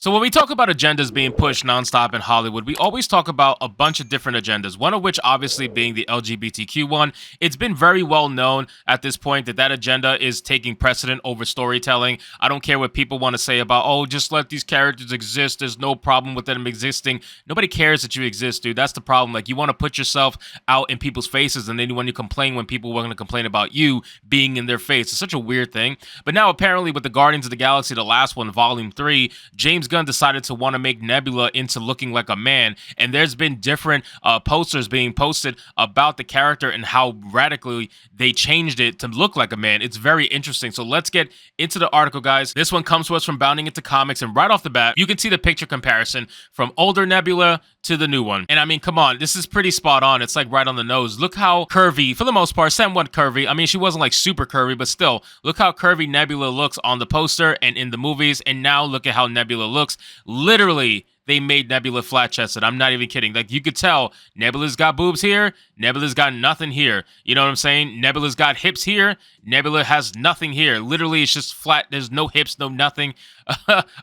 So when we talk about agendas being pushed nonstop in Hollywood, we always talk about a bunch of different agendas. One of which, obviously, being the LGBTQ one. It's been very well known at this point that that agenda is taking precedent over storytelling. I don't care what people want to say about, oh, just let these characters exist. There's no problem with them existing. Nobody cares that you exist, dude. That's the problem. Like, you want to put yourself out in people's faces, and then when you complain when people want to complain about you being in their face, it's such a weird thing. But now, apparently, with the Guardians of the Galaxy, the last one, Volume 3, James Gunn decided to want to make Nebula into looking like a man, and there's been different posters being posted about the character and how radically they changed it to look like a man. It's very interesting. So let's get into the article, guys. This one comes to us from Bounding Into Comics, and right off the bat, you can see the picture comparison from older Nebula to the new one. And I mean, come on, this is pretty spot on. It's like right on the nose. Look how curvy, for the most part, somewhat curvy. I mean, she wasn't like super curvy, but still, look how curvy Nebula looks on the poster and in the movies. And now look at how Nebula looks. Literally, they made Nebula flat-chested. I'm not even kidding. Like, you could tell Nebula's got boobs here. Nebula's got nothing here. You know what I'm saying? Nebula's got hips here. Nebula has nothing here. Literally, it's just flat. There's no hips, no nothing.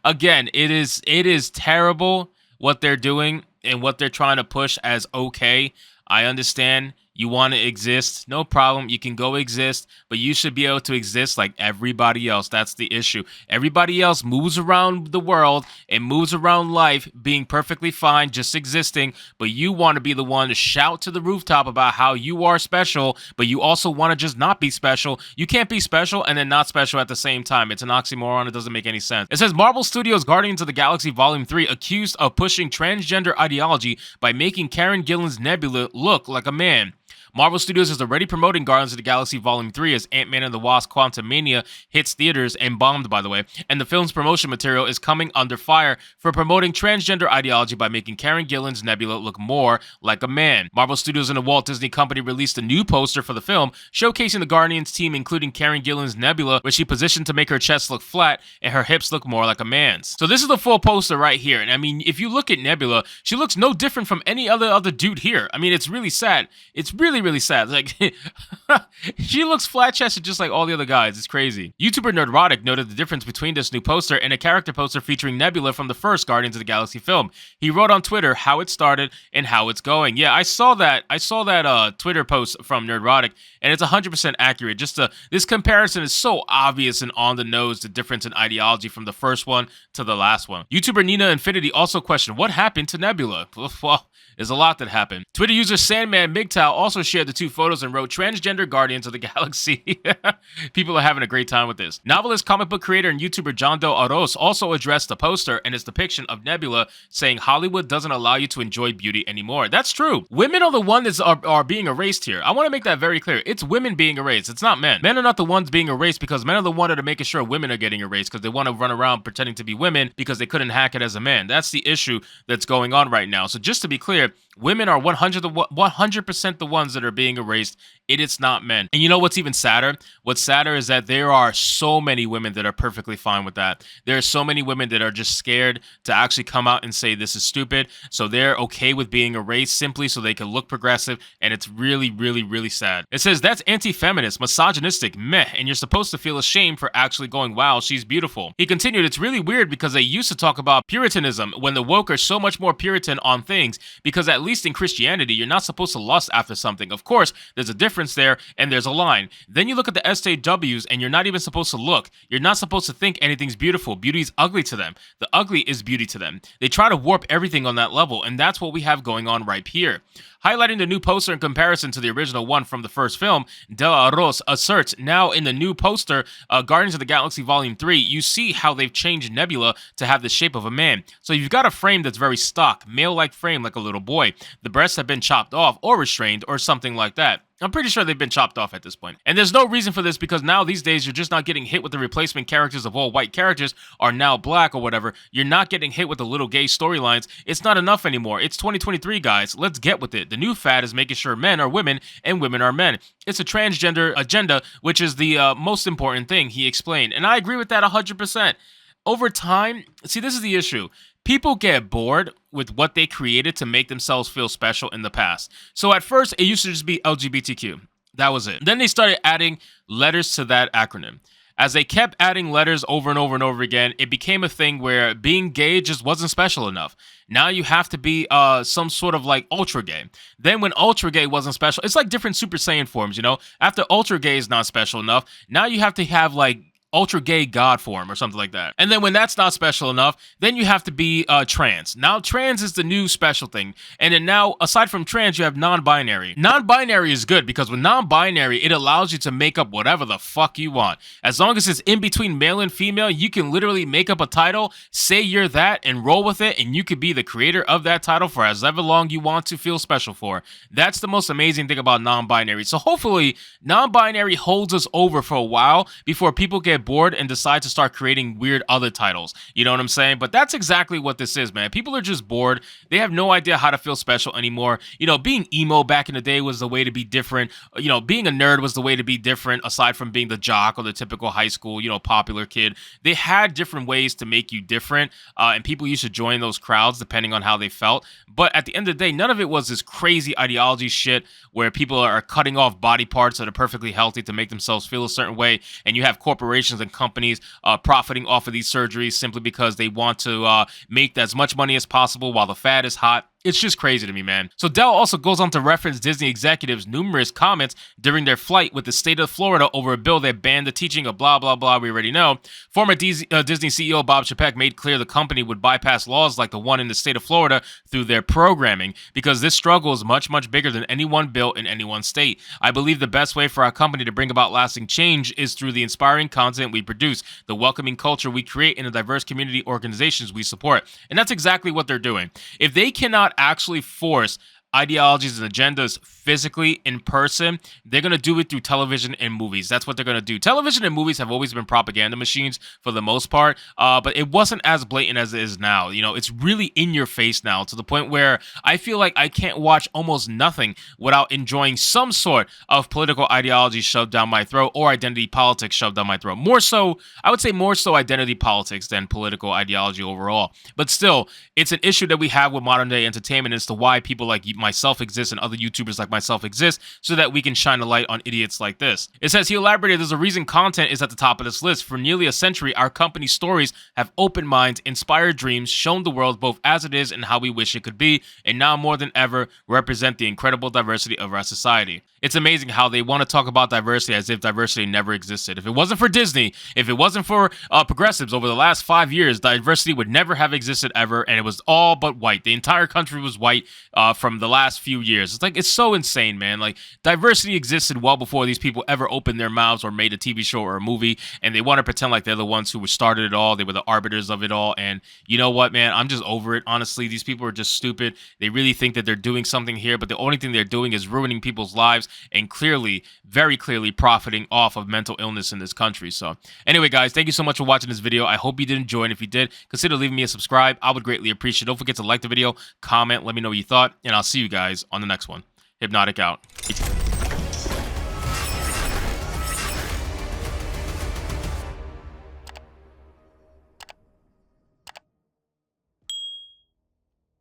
Again, it is terrible what they're doing and what they're trying to push as okay. I understand you want to exist, no problem. You can go exist, but you should be able to exist like everybody else. That's the issue. Everybody else moves around the world and moves around life being perfectly fine, just existing, but you want to be the one to shout to the rooftop about how you are special, but you also want to just not be special. You can't be special and then not special at the same time. It's an oxymoron. It doesn't make any sense. It says Marvel Studios' Guardians of the Galaxy Volume 3 accused of pushing transgender ideology by making Karen Gillan's Nebula look like a man. Marvel Studios is already promoting Guardians of the Galaxy Volume 3 as Ant-Man and the Wasp: Quantumania hits theaters and bombed, by the way, and the film's promotion material is coming under fire for promoting transgender ideology by making Karen Gillan's Nebula look more like a man. Marvel Studios and the Walt Disney Company released a new poster for the film, showcasing the Guardians team, including Karen Gillan's Nebula, which she positioned to make her chest look flat and her hips look more like a man's. So this is the full poster right here, and I mean, if you look at Nebula, she looks no different from any other dude here. I mean, it's really sad. It's really sad. Like, she looks flat-chested just like all the other guys. It's crazy. YouTuber Nerdrotic noted the difference between this new poster and a character poster featuring Nebula from the first Guardians of the Galaxy film. He wrote on Twitter how it started and how it's going. Yeah, I saw that Twitter post from Nerdrotic, and it's 100% accurate. This comparison is so obvious and on the nose, the difference in ideology from the first one to the last one. YouTuber Nina Infinity also questioned what happened to Nebula. Well, there's a lot that happened. Twitter user Sandman MGTOW also shared the two photos and wrote transgender Guardians of the Galaxy. People are having a great time with this. Novelist, comic book creator, and YouTuber John Doe Aros also addressed the poster and its depiction of Nebula, saying Hollywood doesn't allow you to enjoy beauty anymore. That's true. Women are the ones that are being erased here. I want to make that very clear. It's women being erased. It's not men. Men are not the ones being erased because men are the ones that are making sure women are getting erased because they want to run around pretending to be women because they couldn't hack it as a man. That's the issue that's going on right now. So just to be clear, women are 100% the ones that are being erased. It's not men. And you know what's even sadder? What's sadder is that there are so many women that are perfectly fine with that. There are so many women that are just scared to actually come out and say this is stupid. So they're okay with being erased simply so they can look progressive. And it's really sad. It says that's anti-feminist, misogynistic, meh. And you're supposed to feel ashamed for actually going, wow, she's beautiful. He continued, it's really weird because they used to talk about Puritanism when the woke are so much more Puritan on things because at least in Christianity, you're not supposed to lust after something. Of course, there's a difference there and there's a line. Then you look at the SJWs and you're not even supposed to look. You're not supposed to think anything's beautiful. Beauty is ugly to them. The ugly is beauty to them. They try to warp everything on that level, and that's what we have going on right here. Highlighting the new poster in comparison to the original one from the first film, De La Rose asserts, now in the new poster, Guardians of the Galaxy Volume 3, you see how they've changed Nebula to have the shape of a man. So you've got a frame that's very stock, male-like frame like a little boy. The breasts have been chopped off or restrained or something like that. I'm pretty sure they've been chopped off at this point. And there's no reason for this because now these days you're just not getting hit with the replacement characters of all white characters are now black or whatever. You're not getting hit with the little gay storylines. It's not enough anymore. It's 2023, guys. Let's get with it. The new fad is making sure men are women and women are men. It's a transgender agenda, which is the most important thing, he explained. And I agree with that 100%. Over time, see, this is the issue. People get bored with what they created to make themselves feel special in the past. So at first, it used to just be LGBTQ. That was it. Then they started adding letters to that acronym. As they kept adding letters over and over and over again, it became a thing where being gay just wasn't special enough. Now you have to be some sort of like ultra gay. Then when ultra gay wasn't special, it's like different Super Saiyan forms, you know? After ultra gay is not special enough, now you have to have like ultra gay god form or something like that. And then when that's not special enough, then you have to be trans. Now trans is the new special thing. And then now, aside from trans, you have non-binary. Non-binary is good because with non-binary, it allows you to make up whatever the fuck you want. As long as it's in between male and female, you can literally make up a title, say you're that, and roll with it, and you could be the creator of that title for as ever long you want to feel special for. That's the most amazing thing about non-binary. So hopefully, non-binary holds us over for a while before people get bored and decide to start creating weird other titles. You know what I'm saying? But that's exactly what this is, man. People are just bored. They have no idea how to feel special anymore. You know, being emo back in the day was the way to be different. You know, being a nerd was the way to be different, aside from being the jock or the typical high school, you know, popular kid. They had different ways to make you different, and people used to join those crowds depending on how they felt. But at the end of the day, none of it was this crazy ideology shit where people are cutting off body parts that are perfectly healthy to make themselves feel a certain way, and you have corporations and companies profiting off of these surgeries simply because they want to make as much money as possible while the fad is hot. It's just crazy to me, man. So Dell also goes on to reference Disney executives' numerous comments during their flight with the state of Florida over a bill that banned the teaching of blah, blah, blah we already know. Former Disney CEO Bob Chapek made clear the company would bypass laws like the one in the state of Florida through their programming because this struggle is much, much bigger than any one bill in any one state. I believe the best way for our company to bring about lasting change is through the inspiring content we produce, the welcoming culture we create, and the diverse community organizations we support. And that's exactly what they're doing. If they cannot actually force ideologies and agendas physically in person, they're going to do it through television and movies. That's what they're going to do. Television and movies have always been propaganda machines for the most part, but it wasn't as blatant as it is now. You know, it's really in your face now to the point where I feel like I can't watch almost nothing without enjoying some sort of political ideology shoved down my throat or identity politics shoved down my throat. More so, I would say more so identity politics than political ideology overall. But still, it's an issue that we have with modern day entertainment as to why people like myself exist and other YouTubers like myself exist so that we can shine a light on idiots like this. It says he elaborated, there's a reason content is at the top of this list. For nearly a century, our company's stories have opened minds, inspired dreams, shown the world both as it is and how we wish it could be, and now more than ever represent the incredible diversity of our society. It's amazing how they want to talk about diversity as if diversity never existed. If it wasn't for Disney, if it wasn't for progressives over the last 5 years, diversity would never have existed ever, and it was all but white. The entire country was white from the last few years. It's like, it's so insane, man. Like, diversity existed well before these people ever opened their mouths or made a TV show or a movie, and they want to pretend like they're the ones who started it all. They were the arbiters of it all, and you know what, man? I'm just over it, honestly. These people are just stupid. They really think that they're doing something here, but the only thing they're doing is ruining people's lives and clearly, very clearly profiting off of mental illness in this country. So anyway, guys, thank you so much for watching this video. I hope you did enjoy, and if you did, consider leaving me a subscribe. I would greatly appreciate it. Don't forget to like the video, comment, let me know what you thought, and I'll see you guys on the next one. Hypnotic out.